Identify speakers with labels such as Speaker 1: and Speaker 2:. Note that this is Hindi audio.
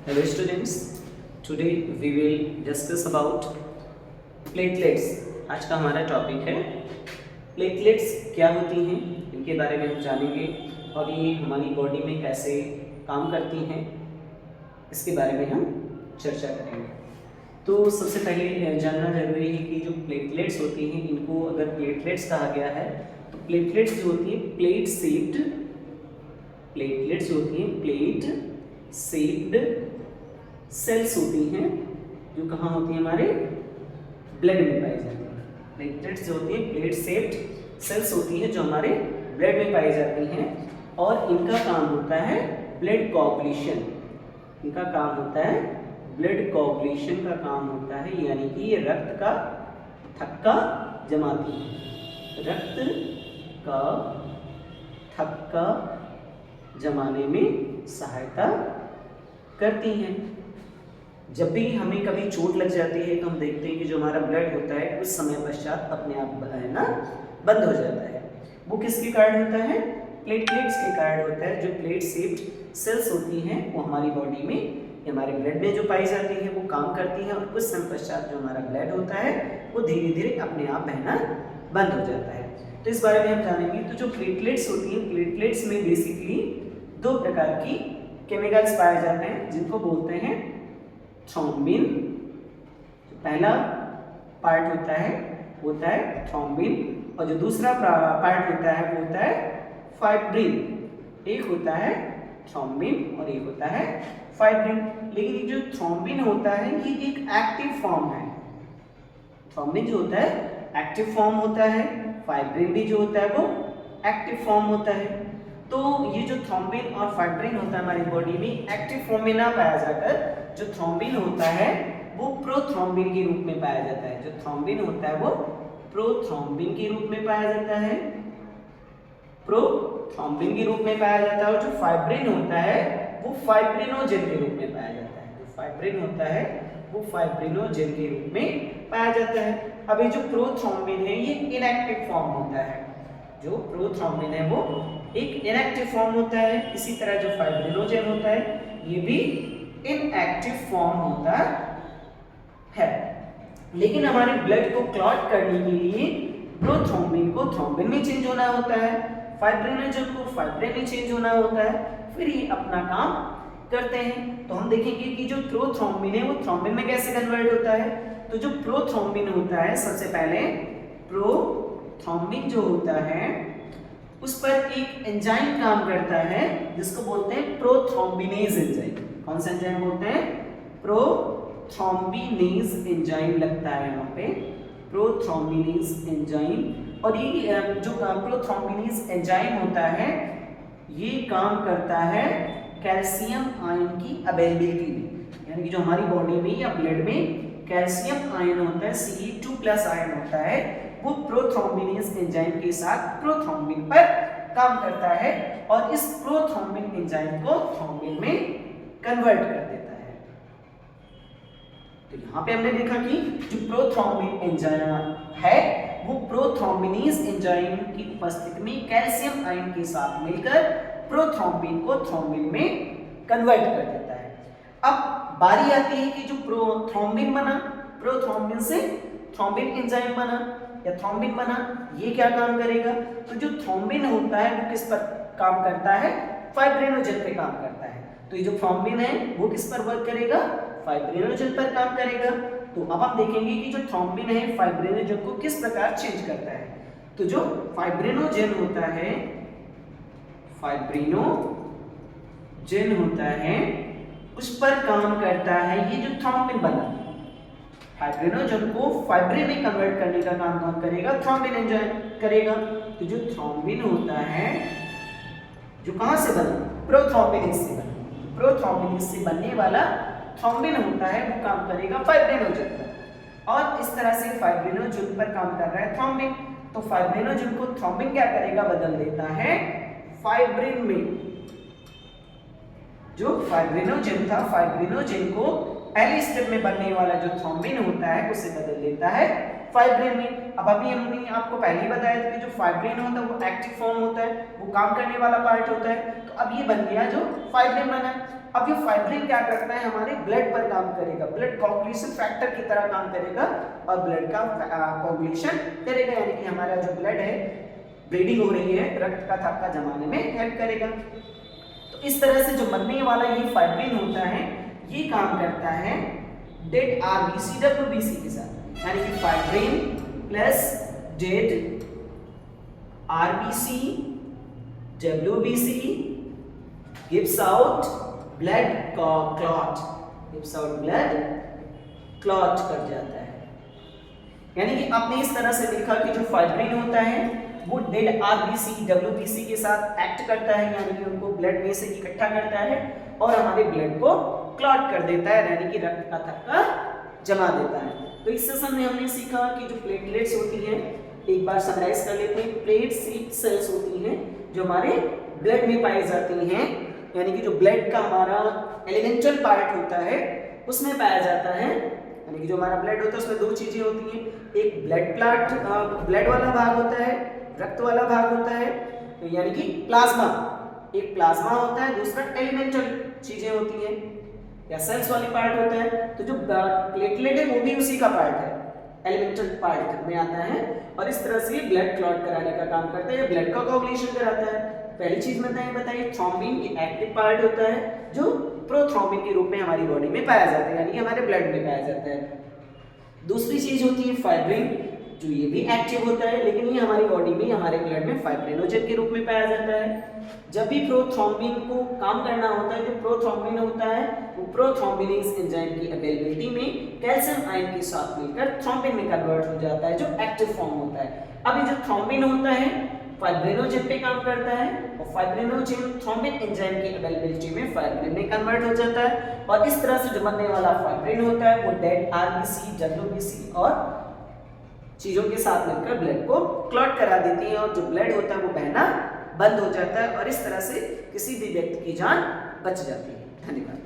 Speaker 1: Hello students, today we will discuss about platelets। आज का हमारा टॉपिक है प्लेटलेट्स क्या होती हैं, इनके बारे में हम जानेंगे और ये हमारी बॉडी में कैसे काम करती हैं इसके बारे में हम चर्चा करेंगे। तो सबसे पहले जानना जरूरी है कि जो प्लेटलेट्स होती हैं इनको अगर प्लेटलेट्स कहा गया है तो प्लेटलेट्स जो होती है प्लेट शेप्ड प्लेटलेट्स होती हैं प्लेट शेप्ड सेल्स होती हैं जो कहाँ होती हैं, हमारे ब्लड में पाई जाती हैं। प्लेटलेट्स जो होती हैं प्लेट शेप्ड सेल्स होती हैं जो हमारे ब्लड में पाई जाती हैं और इनका काम होता है ब्लड कोagulation। इनका काम होता है ब्लड कोagulation का काम होता है, यानी कि ये रक्त का थक्का जमाती है। रक्त का थक्का जमाने में सहायता करती हैं। जब भी हमें कभी चोट लग जाती है तो हम देखते हैं कि जो हमारा ब्लड होता है कुछ समय पश्चात अपने आप बहना बंद हो जाता है। वो किसके कारण होता है? प्लेटलेट्स के कारण होता है। जो प्लेट शेप्ड सेल्स होती हैं वो हमारी बॉडी में, हमारे ब्लड में जो पाई जाती है वो काम करती हैं और कुछ समय पश्चात जो हमारा ब्लड होता है वो धीरे धीरे अपने आप बहना बंद हो जाता है। तो इस बारे में हम जानेंगे। तो जो प्लेटलेट्स होती हैं, प्लेटलेट्स में बेसिकली दो प्रकार की केमिकल्स पाए जाते हैं जिनको बोलते हैं थ्रोम्बिन। पहला पार्ट होता है थ्रोम्बिन और जो दूसरा पार्ट होता है वो होता है फाइब्रिन। एक होता है थ्रोम्बिन और एक होता है फाइब्रिन। लेकिन जो थ्रोम्बिन होता है ये एक एक्टिव फॉर्म है। थ्रोम्बिन जो होता है एक्टिव फॉर्म होता है, फाइब्रिन भी जो होता है वो एक्टिव फॉर्म होता है। तो ये जो थ्रोम्बिन और फाइब्रिन होता है हमारी बॉडी में एक्टिव फॉर्म में ना पाया जाकर जो थ्रोम्बिन होता है वो प्रोथ्रोम्बिन के रूप में पाया जाता है। जो थ्रोम्बिन होता है वो प्रोथ्रोम्बिन के रूप में पाया जाता है, प्रोथ्रोम्बिन के रूप में पाया जाता है। और जो फाइब्रिन होता है वो फाइब्रिनोजेन के रूप में पाया जाता है। जो फाइब्रिन होता है वो फाइब्रिनोजेन के रूप में पाया जाता है। अब ये जो प्रोथ्रोम्बिन है ये इनएक्टिव फॉर्म होता है। जो प्रोथ्रोम्बिन है वो एक इनएक्टिव फॉर्म होता है। इसी तरह जो फाइब्रिनोजेन होता है ये भी इनएक्टिव फॉर्म होता है। लेकिन हमारे ब्लड को क्लॉट करने के लिए प्रोथ्रोम्बिन को थ्रोम्बिन में चेंज होना होता है, फाइब्रिनोजेन को फाइब्रिन में चेंज होना होता है, फिर ये अपना काम करते हैं। तो हम देखेंगे कि जो प्रोथ्रोम्बिन है वो थ्रोम्बिन में कैसे कन्वर्ट होता है। तो जो प्रोथ्रोम्बिन होता है, सबसे पहले प्रोथ्रोम्बिन जो होता है उस पर एक एंजाइम काम करता है जिसको बोलते हैं प्रोथ्रोम्बिनेज एंजाइम। कौन सा एंजाइम बोलते हैं? प्रोथ्रोम्बिनेज एंजाइम लगता है यहाँ पे, प्रोथ्रोम्बिनेज एंजाइम। और ये जो प्रोथ्रोम्बिनेज एंजाइम होता है ये काम करता है कैल्शियम आयन की अवेलेबिलिटी में, यानी कि जो हमारी बॉडी में या ब्लड में कैल्शियम आयन होता है, Ca2+ आयन होता है, वो प्रोथ्रोम्बिनेज एंजाइम के साथ प्रोथ्रोम्बिन पर काम करता है और इस प्रोथ्रोम्बिन एंजाइम को थ्रोम्बिन में कन्वर्ट कर देता है। तो यहाँ पे हमने देखा कि जो प्रोथ्रोम्बिन एंजाइम है वो प्रोथ्रोम्बिनेज एंजाइम की उपस्थिति में कैल्शियम आयन के साथ मिलकर प्रोथ्रोम्बिन को थ्रोम्बिन में कन्वर्ट कर देता है। अब बारी आती है कि जो प्रोथ्रोम्बिन बना, प्रोथ्रोम्बिन से थ्रोम्बिन एंजाइम बना या थ्रोम्बिन बना, ये क्या काम करेगा? तो जो थ्रोम्बिन होता है वो किस पर काम करता है? फाइब्रिनोजेन पे काम करता है। तो ये जो थ्रोम्बिन है वो किस पर वर्क करेगा? फाइब्रिनोजेन पर काम करेगा। तो अब हम देखेंगे कि जो थ्रोम्बिन है फाइब्रिनोजेन को किस प्रकार चेंज करता है। तो जो फाइब्रिनोजेन होता है, फाइब्रिनोजेन होता है उस पर काम करता है ये जो थ्रोम्बिन बना। फाइब्रिनोजेन को फाइब्रिन में कन्वर्ट करने का काम कौन करेगा? थ्रोम्बिन एंजाइम करेगा। तो जो थ्रोम्बिन होता है जो कहां से बना? प्रोथ्रोम्बिनेज से बना। प्रोथ्रोम्बिनेज से बनने वाला थ्रोम्बिन होता है वो काम करेगा फाइब्रिनोजेन पर और इस तरह से फाइब्रिनोजेन पर काम कर रहा है थ्रोम्बिन। तो फाइब्रिनोजेन को थ्रोम्बिन क्या करेगा? बदल देता है फाइब्रिन में। जो फाइब्रिनोजेन था, फाइब्रिनोजेन को पहले स्टेप में बनने वाला जो थ्रोम्बिन होता है उसे बदल देता है फाइब्रिन में। अब अभी हमने आपको पहले ही बताया था कि जो फाइब्रिन होता है वो एक्टिव फॉर्म होता है, वो काम करने वाला पार्ट होता है। तो अब ये बन गया जो फाइब्रिन बना। अब ये फाइब्रिन क्या करता है, हमारे ब्लड पर काम करेगा, ब्लड कोगुलेशन फैक्टर की तरह काम करेगा और ब्लड का कोगुलेशन करेगा, यानी कि हमारा जो ब्लड है, ब्लीडिंग हो रही है, रक्त का थक्का जमाने में हेल्प करेगा। तो इस तरह से जो मरने वाला ये फाइब्रिन होता है ये काम करता है डेड आरबीसी डब्ल्यूबीसी के साथ, यानी कि fibrin plus dead RBC WBC gives out blood clot, gives out blood clot कर जाता है। यानी कि आपने इस तरह से देखा कि जो फाइब्रिन होता है वो डेड आरबीसी डब्ल्यूबीसी के साथ एक्ट करता है, यानी कि उनको ब्लड में से इकट्ठा करता है और हमारे ब्लड को क्लॉट कर देता है, यानी कि रक्त का थक्का जमा देता है। तो इस सेशन में हमने सीखा कि जो प्लेटलेट्स होती हैं, एक बार समराइज कर लेते हैं। प्लेट सेल्स होती हैं जो हमारे ब्लड में पाई जाती हैं, यानी कि जो ब्लड का हमारा एलिमेंटल पार्ट होता है उसमें पाया जाता है। यानी कि जो हमारा ब्लड होता है उसमें दो चीजें होती हैं, एक ब्लड वाला भाग होता है, रक्त वाला भाग होता है, तो यानी कि प्लाज्मा, एक प्लाज्मा होता है, दूसरा एलिमेंटल चीजें होती हैं या सेल्स वाली पार्ट होता है। तो जो प्लेटलेट है वो भी उसी का पार्ट है, एलिमेंटल पार्ट में आता है और इस तरह से ब्लड क्लॉट कराने का काम करता है, ब्लड का कोगुलेशन कराता है। पहली चीज बताइए थ्रोम्बिन ये एक्टिव पार्ट होता है जो प्रोथ्रोम्बिन के रूप में हमारी बॉडी में पाया जाता है, यानी कि हमारे ब्लड में पाया जाता है। दूसरी चीज होती है फाइब्रिन, जो ये भी एक्टिव होता है लेकिन ये हमारी बॉडी में, हमारे ब्लड में फाइब्रिनोजेन के रूप में पाया जाता है। जब भी प्रोथ्रोम्बिन को काम करना होता है, जो प्रोथ्रोम्बिन होता है वो प्रोथ्रोम्बिनेज एंजाइम की अवेलेबिलिटी में कैल्शियम आयन के साथ मिलकर थ्रोम्बिन में कन्वर्ट हो जाता है, जो एक्टिव फॉर्म होता है। अब ये जो थ्रोम्बिन होता है फाइब्रिनोजेन पे काम करता है और फाइब्रिनोजेन थ्रोम्बिन एंजाइम की अवेलेबिलिटी में फाइब्रिन में कन्वर्ट हो जाता है और इस तरह से जो बनने वाला फाइब्रिन होता है वो डेड आरबीसी डब्ल्यूबीसी और चीजों के साथ मिलकर ब्लड को क्लॉट करा देती है और जो ब्लड होता है वो बहना बंद हो जाता है और इस तरह से किसी भी व्यक्ति की जान बच जाती है। धन्यवाद।